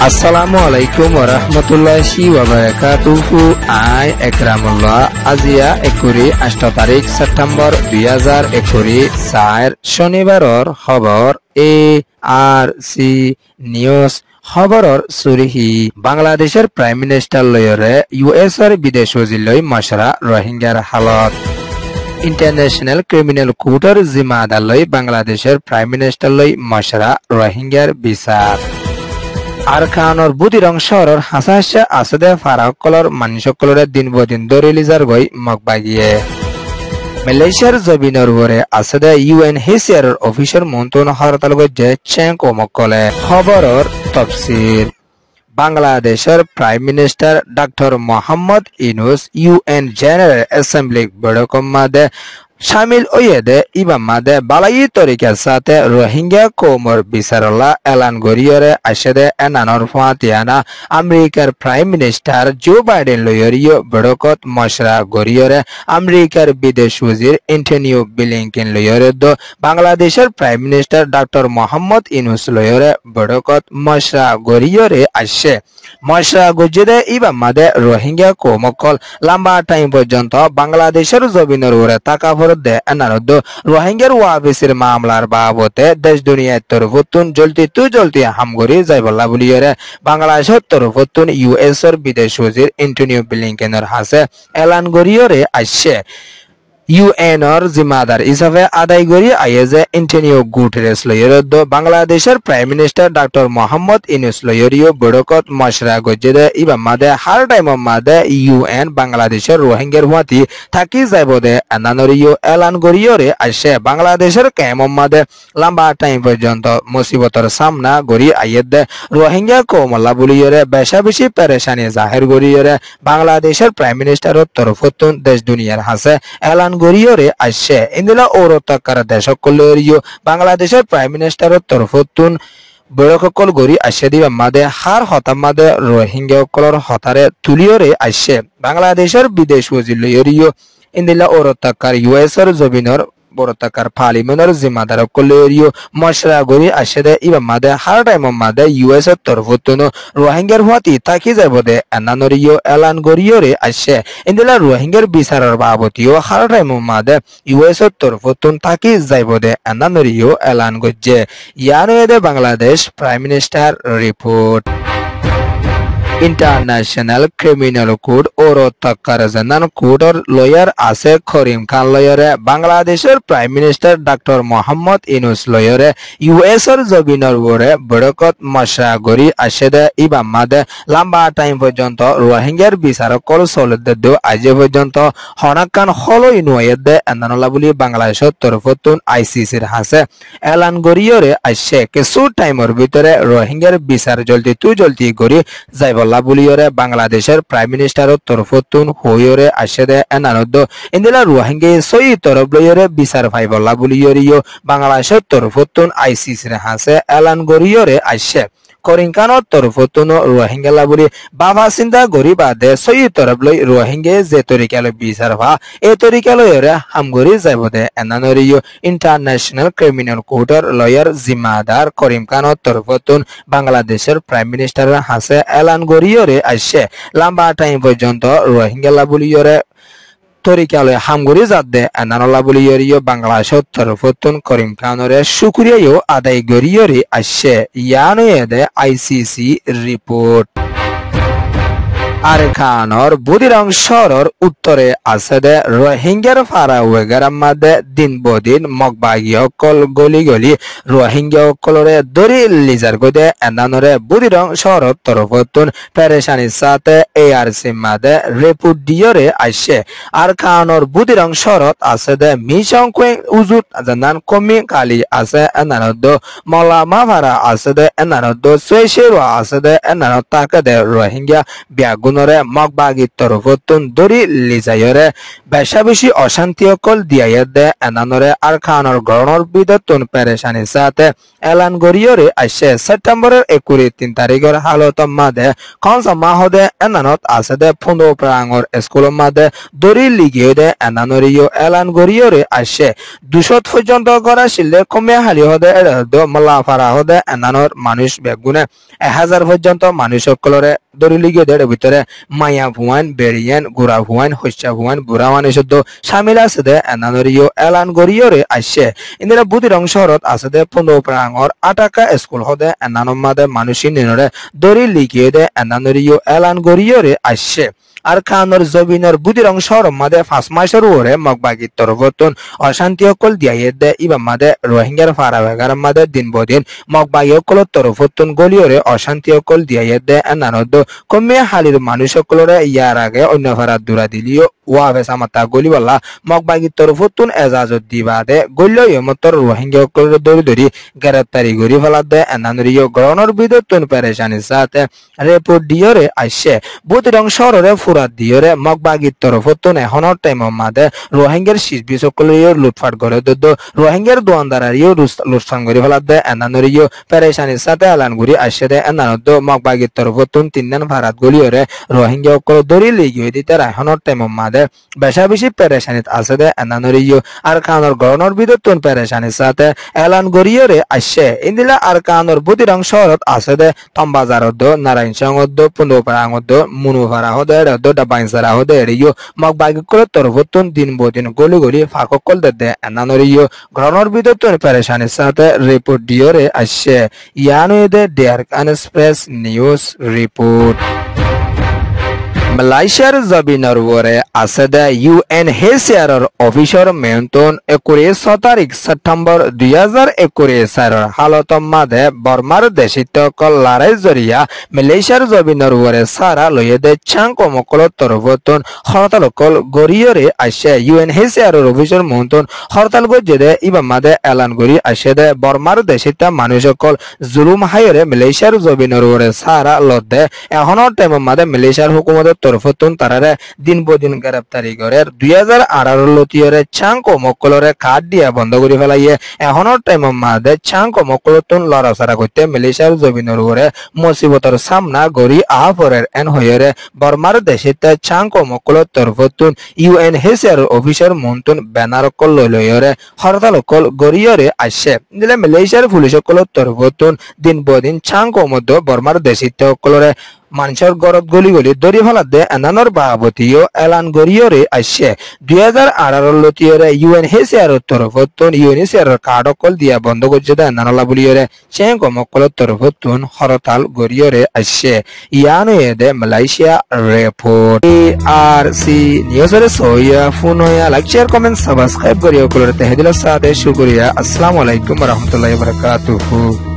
আসসালামু আলাইকুম ওরহমতুল্লাহি ওয়াবারাকাতুহু। আই একরামুল্লাহ আজিয়া 8 তারিখ সেপ্টেম্বর 2021 সাইর শনিবারর খবর ARC নিউজ খবরর সুরিহি। বাংলাদেশের প্রাইম মিনিস্টার লয়রে US-র বিদেশ সচিব লই মশরা রোহিঙ্গার হালত। ইন্টারন্যাশনাল ক্রিমিনাল কোর্টের জিম্মাদার লই বাংলাদেশের প্রাইম মিনিস্টার লই মশরা রোহিঙ্গার বিচার। আরকানর বুদিরং শহরের হাসাহাসা আসদে ফারাকলর মানুষকলরে দিন বদিন দরিলিজার গই মগবাগিয়ে। মালয়েশিয়ার জবিনর ওরে আসদে UNHCR অফিসার মন্ত্রণ হরতাল গজ্জে চেঙ্ক ও মকলে। খবরর তফসির। বাংলাদেশের prime minister doctor Mohammad Yunus UN general assembly বৈঠকের মাঝে শামিল ওয়েদে ইবা মাদে বালাই তরিকার সাথে রোহিঙ্গা কৌমর বিচারলা এলান গরিয়রে আশেদে এনানর ফাতিয়ানা আমেরিকার প্রাইম মিনিস্টার জো বাইডেন লয়রিও বড়কত মশরা গরিয়রে আমেরিকার বিদেশ সচিব অ্যান্টনিও ব্লিংকেন লয়রে দো বাংলাদেশের prime minister doctor Mohammad Yunus লয়রে বড়কত মশরা গরিয়রে আসে। মশরা গজ্জেদে ইবা মাদে রোহিঙ্গা কৌমকল লম্বা টাইম পর্যন্ত বাংলাদেশের জমিনের উপরে টাকা দে এনারদ রোহিঙ্গার ওয়াবিসির মামলার বাবতে দেশ দুনিয়ার তরফতুন জলদি হামগরি যাইবল্লা বলিয়রে বাংলাদেশের তরফতুন US-র বিদেশ সচিব অ্যান্টনিও ব্লিংকেনের হাসে এলান গরিয়রে আসছে। UN-র জিম্মাদার হিসাবে আদায় করি আইএজে অ্যান্টনিও গুটেরেস লয়রদ বাংলাদেশের prime minister doctor Mohammad Yunus লয়রিও বড়কত মশরা গজ্জেদে ইবা মাদে হার টাইম মাদে UN বাংলাদেশের রোহিঙ্গার হুয়াতি থাকি যাইবদে এনানরিও এলান গরিয়রে আসে। বাংলাদেশের কেম মাদে লম্বা টাইম পর্যন্ত মুসিবতর সামনা গরি আইয়েদে রোহিঙ্গা কৌমল্লা বলিয়রে বেশা বেশি পেরেশানি জাহির গরিয়রে বাংলাদেশের প্রাইম মিনিস্টারের তরফতুন দেশ দুনিয়ার হাসে এলান গরিয়রে আসছে। ইন্দিলা ঔরতাকার দেশকলরিও বাংলাদেশের প্রাইম মিনিস্টারের তরফতুন বড়কল গরি আসছে দিবা মাদে হার হতাম মাদে রোহিঙ্গা কলর হতারে তুলিয়রে আসছে। বাংলাদেশের বিদেশ সচিব লয়রিও ইন্দিলা ঔরতাকার US-র জমিনর বড়তাকার পার্লিমেন্টের জিম্মাদার কলরিও মশরা গরি আসে ইবা মাদে হার টাইম মাদে US-র তরফতুন রোহিঙ্গার হুয়াতি থাকি যাইবদে এনানরিও এলান গরিয়রে আসে। ইন্দিলা রোহিঙ্গার বিচারের বাবতিও হার টাইম মাদে US-র তরফতুন থাকি যাইবদে এনানরিও এলান গজ্জে। ইয়ানয়েদে Bangladesh prime minister report. International Criminal Court ঔরতাকার জেনান কোর্টর লয়ার আছে করিম খান লয়রে বাংলাদেশের prime minister doctor Mohammad Yunus লয়রে US-র জবিনর ওরে বড়কত মশরা গরি আসেদে ইবা মাদে লম্বা টাইম পর্যন্ত রোহিঙ্গার বিচারকল চলতে দো আজ পর্যন্ত হনাকান হলো ইনুয়েদে এনানলা বলি বাংলাদেশের তরফতুন ICCর হাসে এলান গরিয়রে আসে কিছু টাইমের ভিতরে রোহিঙ্গার বিচার জলদি গরি যাইব বুলিয়রে বাংলাদেশের প্রাইম মিনিস্টারের তরফতুন হইয়রে আসেদে এনানদ ইন্দিলা রোহিঙ্গা সই তরফ লয়রে বিচার ফাইবল্লা বুলিয়রিও বাংলাদেশের তরফতুন ICCর হাসে এলান গরিয়রে আসে। করিমখানৰ তরফতুন রোহিঙ্গা বলি বাবা চিন্তা গরি বাদে সই তরফ লই রোহিঙ্গে যে তরিকালৈ বিচার ভা এই তরিকালৈরে হামগরি যাইবদে এনানরিও ইন্টারন্যাশনাল ক্রিমিনাল কোর্টর লয়ার জিম্মাদার করিমখানৰ তরফতুন বাংলাদেশের প্রাইম মিনিস্টারের হাসে এলান গরিয়রে আসে। লম্বা টাইম পর্যন্ত রোহিঙ্গা বলিয়রে তরিকালৈ হামগরি যাদে এনানলা বলিয়রিও বাংলাদেশের তরফতুন করিম খানরে শুক্রিয়াও আদায় গরিয়রে আসে। ইয়ানয়েদে ICC রিপোর্ট। আরকানর বুদিরং শহরের উত্তরে আছে রোহিঙ্গার ফারাওয়েগার মাদে দিন বদিন মগবাগি অকল গলি রোহিঙ্গা অকলরে দরি লিজার গদে এনানরে বুদিরং শহরের তরফতুন পেরেশানির সাথে ARC মাদে রিপোর্ট দিয়রে আসে। আরকানর বুদিরং শহরত আছে মিশং কুইং উজুত জানান কমি কালি আছে এনানদ মলামা ভাড়া আছে এনানদ সুয়েশেরো আছে এনানদ তাকে রোহিঙ্গা ব্যাগুন আন্দোলনরে মগবাগির তরফতুন দরি লিজাইরে বেশা বেশি অশান্তি অকল দিয়াইয়ে দে এনানরে আর খানর গণর বিদতুন পেরেশানি সাথে এলান গরিয়রে আসে সেপ্টেম্বরের 3 তারিখের হালত মাদে কনসা মাহদে এনানত আছে দে ফুন্দো প্রাঙ্গর স্কুল মাদে দরি লিগিয়ে দে এনানরিও এলান গরিয়রে আসে 200 পর্যন্ত করা শিলে কমে হালি হদে এড়ে মালাফারা হদে এনানর মানুষ বেগুনে 1000 পর্যন্ত মানুষ সকলরে দরি লিগিয়ে দেড় ভিতরে মায়া ভুয়ান বেরিয়ান গুড়া ভুয়ান হস্যা ভুয়ান বুড়া মানুষ সামিল আছে দে এনানরিও এলান গরিয়রে আসে ইন্দিরা বুদ্ধি শহরত আছে দে ফুন্দো প্রাঙ্গর আটাকা স্কুল হদে এনানর মাদে মানুষই নিনরে দরি লিগিয়ে দে এনানরিও এলান গরিয়রে আসে আর খানর জবিনর বুদির শহর মাদে 5 মাসের ওরে মগবাগির তরফতুন অশান্তি অকল দিয়াইয়ে দে ইবা মাদে রোহিঙ্গার ফারাবেগার মাদে দিন বদিন মগবাগি অকল তরফতুন গলিয়রে অশান্তি অকল দিয়াইয়ে দে এনানদ কমে হালির মানুষ সকলরে ইয়ার আগে অন্য ফারা দূরা দিলিও ওয়াবে সামাতা গলিবাল্লা মগবাগির তরফতুন এজাজত দিবাদে গল্য ইমতর রোহিঙ্গা অকল দরি দরি গ্রেপ্তারি গরি ফেলা দে এনানরিও গ্রহণর বিদতুন পেরেশানির সাথে রিপোর্ট দিয়রে আসে বুদির শহরে ফুরাত দিয়রে মগবাগির তরফতুন এখনর টাইম মাদে রোহিঙ্গার শিশবি সকলেও লুটফাট করে দদ্দ রোহিঙ্গার দোয়ানদারারিও লুটফান করে ফেলা দে এনানরিও পেরেশানির সাথে এলান গুরি আসে দে এনানদ মগবাগির তরফতুন 3 দিন ভারত গলিয়রে রোহিঙ্গা অকল দরি লিগিয়ে দিতে এখনর টাইম মাদে বেশা বেশি পেরেশানিত আছে দে এনানরিও আর খানর গণর বিদতুন পেরেশানির সাথে এলান গরিয়রে আসে ইন্দিলা আর খানর বুদির শহরত আছে দে তম্বাজারদ নারায়ণ সংদ পুন্দোপাড়াঙ্গদ মুনুভারা হদে ডাবাইনসারা হদে এরিও মগবাগি কল তরফতুন দিন বদিন গলি গলি ফাঁকল দে এনানরিও গ্রহণর বিদতুন পেরেশানির সাথে রিপোর্ট দিয়রে আসে ইয়ানো দে ডেয়ারকান এক্সপ্রেস নিউজ রিপোর্ট মালয়েশিয়ার জবিনর ওরে আছে দে ইউএনএইচসিআর অফিসর মেয়ন্তন 19 তারিখ সেপ্টেম্বর 2021 হালত মাদে বর্মার দেশিত কল্লারে জরিয়া মালয়েশিয়ার জবিনর ওরে সারা লয়ে দে চাং কমকল তরফতুন হরতাল কল গরিয়রে আসে ইউএনএইচসিআর অফিসর মেয়ন্তন হরতাল গজে দে ইবা মাদে এলান গরি আসে দে বর্মার দেশিত মানুষ সকল জুলুম হায়রে মালয়েশিয়ার জবিনর ওরে সারা লদে এখনর টাইম মাদে মালয়েশিয়ার হুকুমত তরফতুন তারারে দিন বদিন গ্রেপ্তারি করে 2018 লতিয়রে চাংকো মক্কলরে কাট দিয়া বন্ধ করে ফেলাইয়ে এখনর টাইম মাদে চাংকো মক্কলতুন লড়াছাড়া করতে মালয়েশিয়ার জবিনর ওরে মুসিবতর সামনা গরি আফরের এন হইরে বর্মার দেশিতে চাংকো মক্কল তরফতুন ইউএনএইচসিআর অফিসার মন্তুন ব্যানার কল লইরে হরতাল কল গরিয়রে আসে দিলে মালয়েশিয়ার পুলিশ কল তরফতুন দিন বদিন চাংকো মধ্য বর্মার দেশিতে কলরে মানুষের গরত গলি গলি দরি ফেলা দে এনানর বাবতীয় এলান গরিয়রে আসে 2018 লতিয়রে ইউএনএইচসিআর তরফতুন ইউএনএইচসিআর কার্ড কল দিয়া বন্ধ করছে দে এনানলা বলিয়রে চেং কমকল তরফতুন হরতাল গরিয়রে আসে ইয়ানো দে মালয়েশিয়া রিপোর্ট আরসি নিউজের সইয়া ফুনয়া লাইক শেয়ার কমেন্ট সাবস্ক্রাইব করিও কলরে তেহেদিল সাথে শুকরিয়া আসসালামু আলাইকুম ওয়া রাহমাতুল্লাহি ওয়া বারাকাতুহু।